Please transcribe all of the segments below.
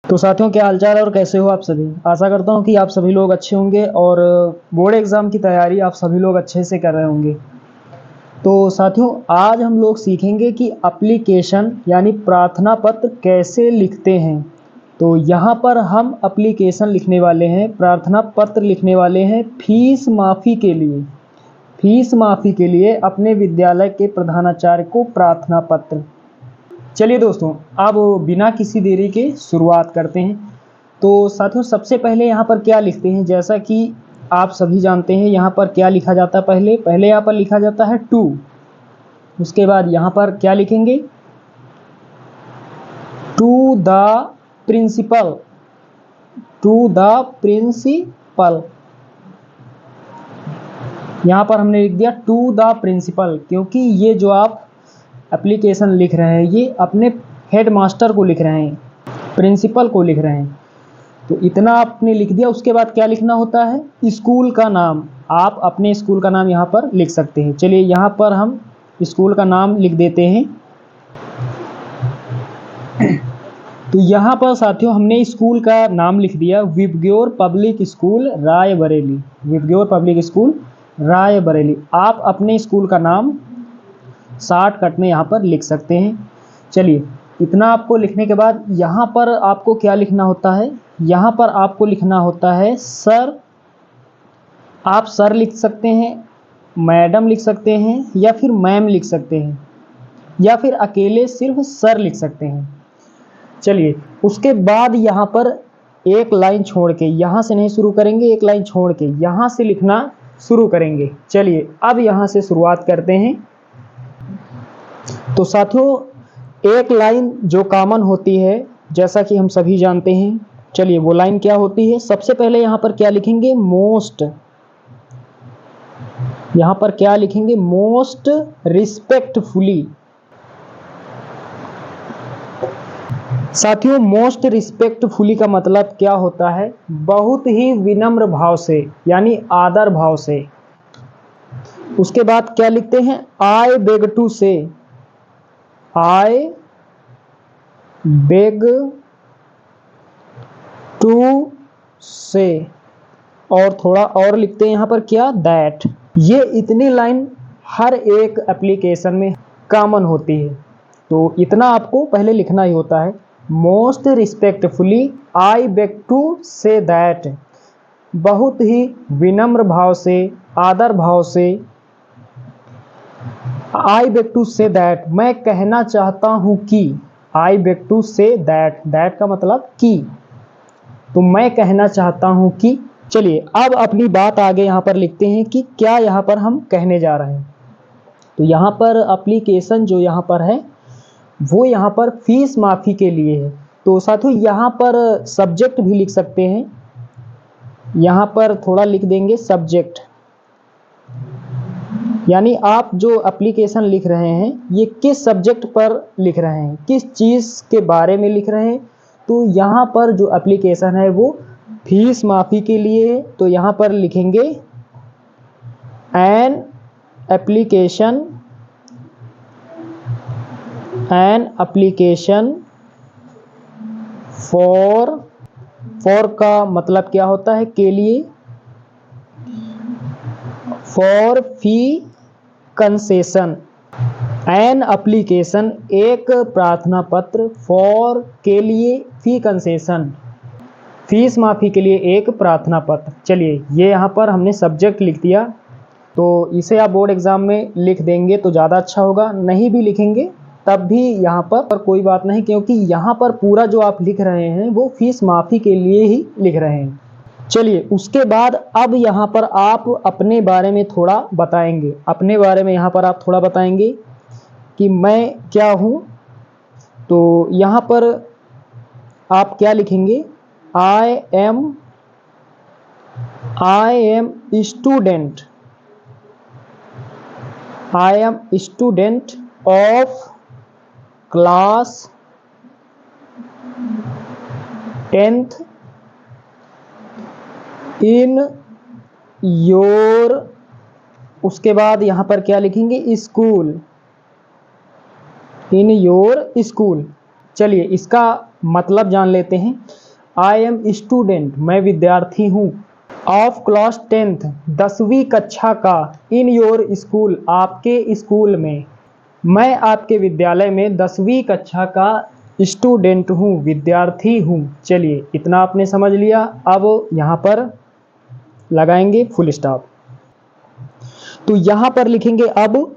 तो साथियों, क्या हालचाल है और कैसे हो आप सभी। आशा करता हूँ कि आप सभी लोग अच्छे होंगे और बोर्ड एग्ज़ाम की तैयारी आप सभी लोग अच्छे से कर रहे होंगे। तो साथियों, आज हम लोग सीखेंगे कि एप्लीकेशन यानी प्रार्थना पत्र कैसे लिखते हैं। तो यहाँ पर हम एप्लीकेशन लिखने वाले हैं, प्रार्थना पत्र लिखने वाले हैं फीस माफ़ी के लिए। फीस माफ़ी के लिए अपने विद्यालय के प्रधानाचार्य को प्रार्थना पत्र। चलिए दोस्तों, अब बिना किसी देरी के शुरुआत करते हैं। तो साथियों, सबसे पहले यहाँ पर क्या लिखते हैं, जैसा कि आप सभी जानते हैं यहाँ पर क्या लिखा जाता है। पहले यहाँ पर लिखा जाता है टू। उसके बाद यहाँ पर क्या लिखेंगे, to the principal. To the principal, यहाँ पर हमने लिख दिया टू द प्रिंसिपल, क्योंकि ये जो आप एप्लीकेशन लिख रहे हैं ये अपने हेड मास्टर को लिख रहे हैं, प्रिंसिपल को लिख रहे हैं। तो इतना आपने लिख दिया। उसके बाद क्या लिखना होता है, स्कूल का नाम। आप अपने स्कूल का नाम यहाँ पर लिख सकते हैं। चलिए यहाँ पर हम स्कूल का नाम लिख देते हैं। तो यहाँ पर साथियों हमने स्कूल का नाम लिख दिया, VIBGYOR public school Raebareli. VIBGYOR public school Raebareli. आप अपने स्कूल का नाम शॉर्टकट में यहाँ पर लिख सकते हैं। चलिए, इतना आपको लिखने के बाद यहाँ पर आपको क्या लिखना होता है, यहाँ पर आपको लिखना होता है सर। आप सर लिख सकते हैं, मैडम लिख सकते हैं, या फिर मैम लिख सकते हैं, या फिर अकेले सिर्फ सर लिख सकते हैं। चलिए, उसके बाद यहाँ पर एक लाइन छोड़ के, यहाँ से नहीं शुरू करेंगे, एक लाइन छोड़ के यहाँ से लिखना शुरू करेंगे। चलिए अब यहाँ से शुरुआत करते हैं। तो साथियों, एक लाइन जो कॉमन होती है जैसा कि हम सभी जानते हैं, चलिए वो लाइन क्या होती है। सबसे पहले यहाँ पर क्या लिखेंगे, मोस्ट। यहाँ पर क्या लिखेंगे, मोस्ट रिस्पेक्टफुली। साथियों, मोस्ट रिस्पेक्टफुली का मतलब क्या होता है, बहुत ही विनम्र भाव से, यानी आदर भाव से। उसके बाद क्या लिखते हैं, आई बेग टू से। आई बेग टू से, और थोड़ा और लिखते हैं यहाँ पर क्या, दैट। ये इतनी लाइन हर एक एप्लीकेशन में कॉमन होती है। तो इतना आपको पहले लिखना ही होता है, most respectfully I beg to say that. बहुत ही विनम्र भाव से, आदर भाव से, I beg to say that, मैं कहना चाहता हूँ कि। I beg to say that, that का मतलब कि, तो मैं कहना चाहता हूँ कि। चलिए अब अपनी बात आगे यहाँ पर लिखते हैं कि क्या यहाँ पर हम कहने जा रहे हैं। तो यहाँ पर एप्लीकेशन जो यहाँ पर है वो यहाँ पर फीस माफ़ी के लिए है। तो साथियों, यहाँ पर सब्जेक्ट भी लिख सकते हैं। यहाँ पर थोड़ा लिख देंगे सब्जेक्ट, यानी आप जो एप्लीकेशन लिख रहे हैं ये किस सब्जेक्ट पर लिख रहे हैं, किस चीज़ के बारे में लिख रहे हैं। तो यहाँ पर जो एप्लीकेशन है वो फीस माफ़ी के लिए है। तो यहाँ पर लिखेंगे एन एप्लीकेशन फॉर का मतलब क्या होता है, के लिए। For fee concession, an application एक प्रार्थना पत्र, फॉर के लिए, फी कंसेशन फीस माफ़ी के लिए एक प्रार्थना पत्र। चलिए ये यहाँ पर हमने सब्जेक्ट लिख दिया। तो इसे आप बोर्ड एग्ज़ाम में लिख देंगे तो ज़्यादा अच्छा होगा, नहीं भी लिखेंगे तब भी यहाँ पर कोई बात नहीं, क्योंकि यहाँ पर पूरा जो आप लिख रहे हैं वो फीस माफ़ी के लिए ही लिख रहे हैं। चलिए उसके बाद अब यहाँ पर आप अपने बारे में थोड़ा बताएंगे। अपने बारे में यहाँ पर आप थोड़ा बताएंगे कि मैं क्या हूँ। तो यहाँ पर आप क्या लिखेंगे, I M student. I am student of class 10th in your. उसके बाद यहाँ पर क्या लिखेंगे, स्कूल, इन योर स्कूल। चलिए इसका मतलब जान लेते हैं। आई एम स्टूडेंट, मैं विद्यार्थी हूँ। ऑफ क्लास 10th, 10वीं कक्षा का। इन योर स्कूल, आपके स्कूल में। मैं आपके विद्यालय में 10वीं कक्षा का स्टूडेंट हूँ, विद्यार्थी हूँ। चलिए इतना आपने समझ लिया। अब यहाँ पर लगाएंगे फुल स्टॉप। तो यहाँ पर लिखेंगे अब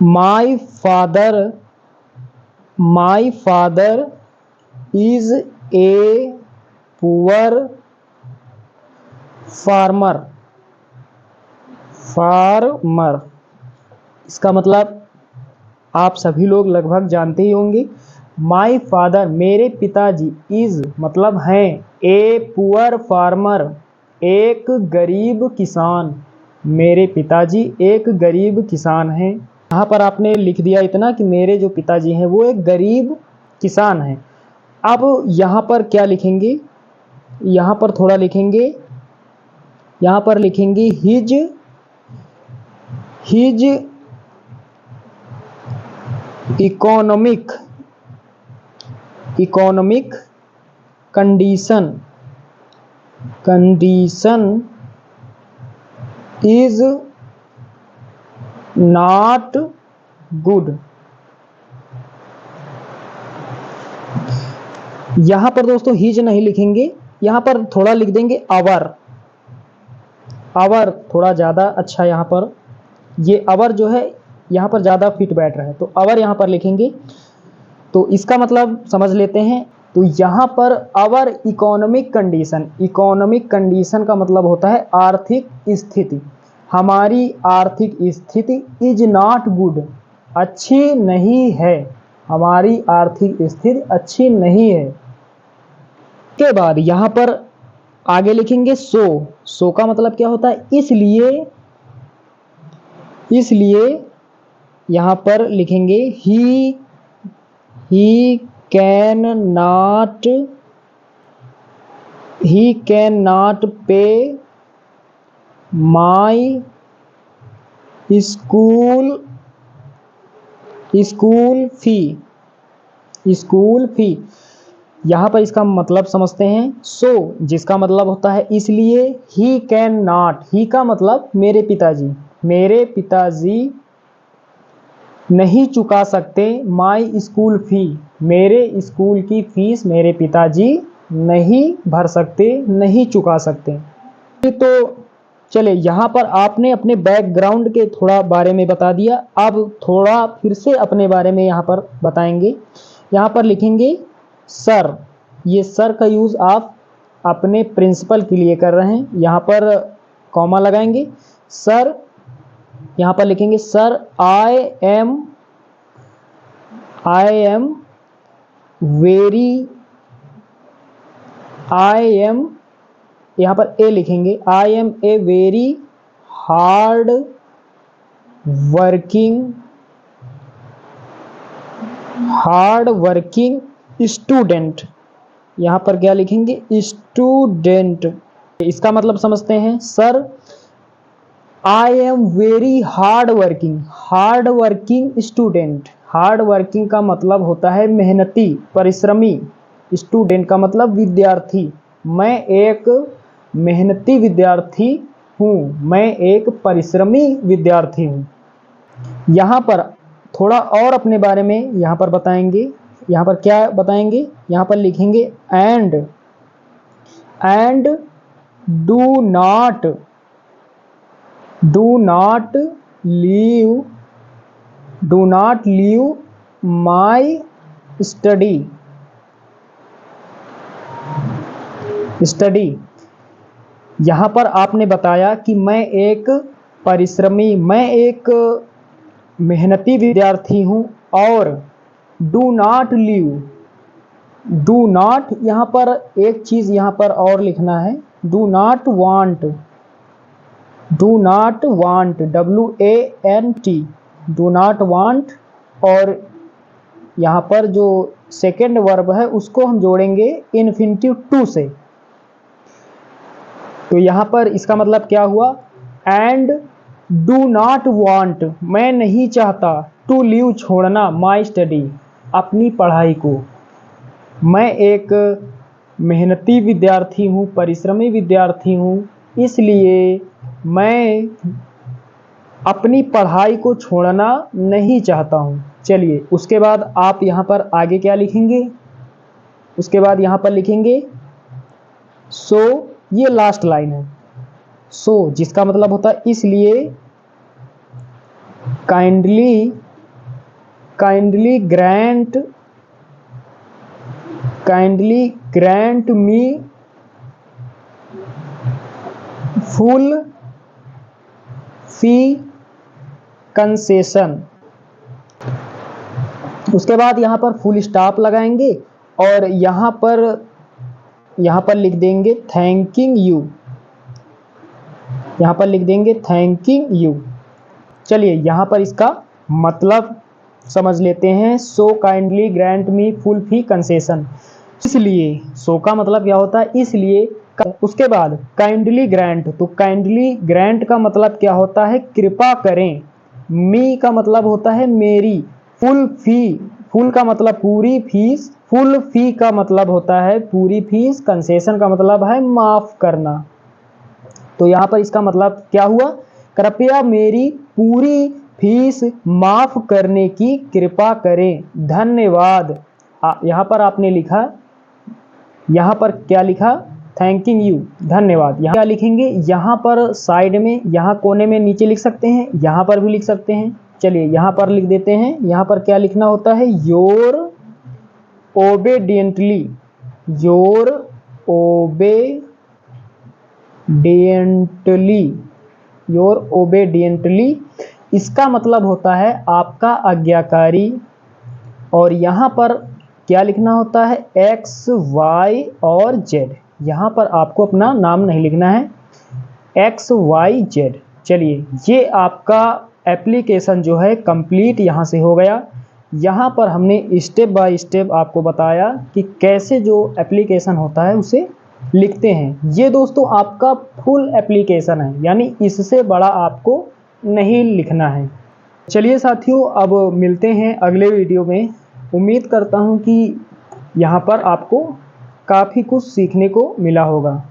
my father is a poor farmer. इसका मतलब आप सभी लोग लगभग जानते ही होंगे। माई फादर, मेरे पिताजी, इज मतलब हैं, ए पुअर फार्मर, एक गरीब किसान। मेरे पिताजी एक गरीब किसान हैं। यहाँ पर आपने लिख दिया इतना कि मेरे जो पिताजी हैं वो एक गरीब किसान हैं। अब यहाँ पर क्या लिखेंगे, यहाँ पर थोड़ा लिखेंगे, यहाँ पर लिखेंगे his economic condition is not good. यहां पर दोस्तों हिज नहीं लिखेंगे, यहां पर थोड़ा लिख देंगे अवर थोड़ा ज्यादा अच्छा। यहां पर ये अवर जो है यहाँ पर ज़्यादा फिट बैठ रहा है, तो अवर यहाँ पर लिखेंगे। तो इसका मतलब समझ लेते हैं। तो यहाँ पर अवर इकोनॉमिक कंडीशन का मतलब होता है आर्थिक स्थिति। हमारी आर्थिक स्थिति इज नॉट गुड, अच्छी नहीं है। हमारी आर्थिक स्थिति अच्छी नहीं है। के बाद यहाँ पर आगे लिखेंगे सो का मतलब क्या होता है, इसलिए यहाँ पर लिखेंगे ही कैन नॉट पे माई स्कूल फी। यहाँ पर इसका मतलब समझते हैं। सो जिसका मतलब होता है इसलिए, ही कैन नॉट, ही का मतलब मेरे पिताजी नहीं चुका सकते माई स्कूल फी, मेरे स्कूल की फीस मेरे पिताजी नहीं भर सकते, नहीं चुका सकते। तो चले यहाँ पर आपने अपने बैकग्राउंड के थोड़ा बारे में बता दिया। अब थोड़ा फिर से अपने बारे में यहाँ पर बताएंगे। यहाँ पर लिखेंगे सर। ये सर का यूज़ आप अपने प्रिंसिपल के लिए कर रहे हैं। यहाँ पर कॉमा लगाएंगे। सर, यहाँ पर लिखेंगे सर आई एम, यहाँ पर ए लिखेंगे, I am a very hard working student. यहाँ पर क्या लिखेंगे, स्टूडेंट। इसका मतलब समझते हैं। Sir I am very hard working student. Hard working का मतलब होता है मेहनती, परिश्रमी। स्टूडेंट का मतलब विद्यार्थी। मैं एक मेहनती विद्यार्थी हूँ, मैं एक परिश्रमी विद्यार्थी हूँ। यहाँ पर थोड़ा और अपने बारे में यहाँ पर बताएंगे। यहाँ पर क्या बताएंगे, यहाँ पर लिखेंगे and do not leave my study. यहाँ पर आपने बताया कि मैं एक परिश्रमी, मैं एक मेहनती विद्यार्थी हूँ। और डू नॉट यहाँ पर एक चीज़ यहाँ पर और लिखना है, do not want, WANT, do not want. और यहाँ पर जो सेकेंड वर्ब है उसको हम जोड़ेंगे इन्फिनिटिव टू से। तो यहाँ पर इसका मतलब क्या हुआ, एंड डू नॉट वांट, मैं नहीं चाहता, टू लीव छोड़ना, माई स्टडी, अपनी पढ़ाई को। मैं एक मेहनती विद्यार्थी हूँ, परिश्रमी विद्यार्थी हूँ, इसलिए मैं अपनी पढ़ाई को छोड़ना नहीं चाहता हूँ। चलिए उसके बाद आप यहाँ पर आगे क्या लिखेंगे, उसके बाद यहाँ पर लिखेंगे सो, ये लास्ट लाइन है। सो जिसका मतलब होता है इसलिए, काइंडली ग्रांट मी फुल फी कंसेशन। उसके बाद यहाँ पर फुल स्टॉप लगाएंगे और यहाँ पर लिख देंगे थैंकिंग यू, यहाँ पर लिख देंगे थैंकिंग यू। चलिए यहाँ पर इसका मतलब समझ लेते हैं। सो काइंडली ग्रांट मी फुल फी कंसेशन, इसलिए सो का मतलब क्या होता है, इसलिए। उसके बाद काइंडली ग्रांट, तो काइंडली ग्रांट का मतलब क्या होता है, कृपा करें। मी का मतलब होता है मेरी। फुल फी, फुल का मतलब पूरी फीस, फुल फी का मतलब होता है पूरी फीस, कंसेशन का मतलब है माफ करना। तो यहाँ पर इसका मतलब क्या हुआ, कृपया मेरी पूरी फीस माफ करने की कृपा करें, धन्यवाद। यहाँ पर आपने लिखा, यहाँ पर क्या लिखा, थैंकिंग यू, धन्यवाद। यहाँ क्या लिखेंगे, यहाँ पर साइड में, यहाँ कोने में नीचे लिख सकते हैं, यहाँ पर भी लिख सकते हैं। चलिए यहाँ पर लिख देते हैं। यहाँ पर क्या लिखना होता है, योर ओबेडिएंटली, योर ओबेडिएंटली, इसका मतलब होता है आपका आज्ञाकारी। और यहाँ पर क्या लिखना होता है, एक्स वाई और जेड। यहाँ पर आपको अपना नाम नहीं लिखना है, एक्स वाई जेड। चलिए ये आपका एप्लीकेशन जो है कंप्लीट यहाँ से हो गया। यहाँ पर हमने स्टेप बाय स्टेप आपको बताया कि कैसे जो एप्लीकेशन होता है उसे लिखते हैं। ये दोस्तों आपका फुल एप्लीकेशन है, यानी इससे बड़ा आपको नहीं लिखना है। चलिए साथियों, अब मिलते हैं अगले वीडियो में। उम्मीद करता हूँ कि यहाँ पर आपको काफ़ी कुछ सीखने को मिला होगा।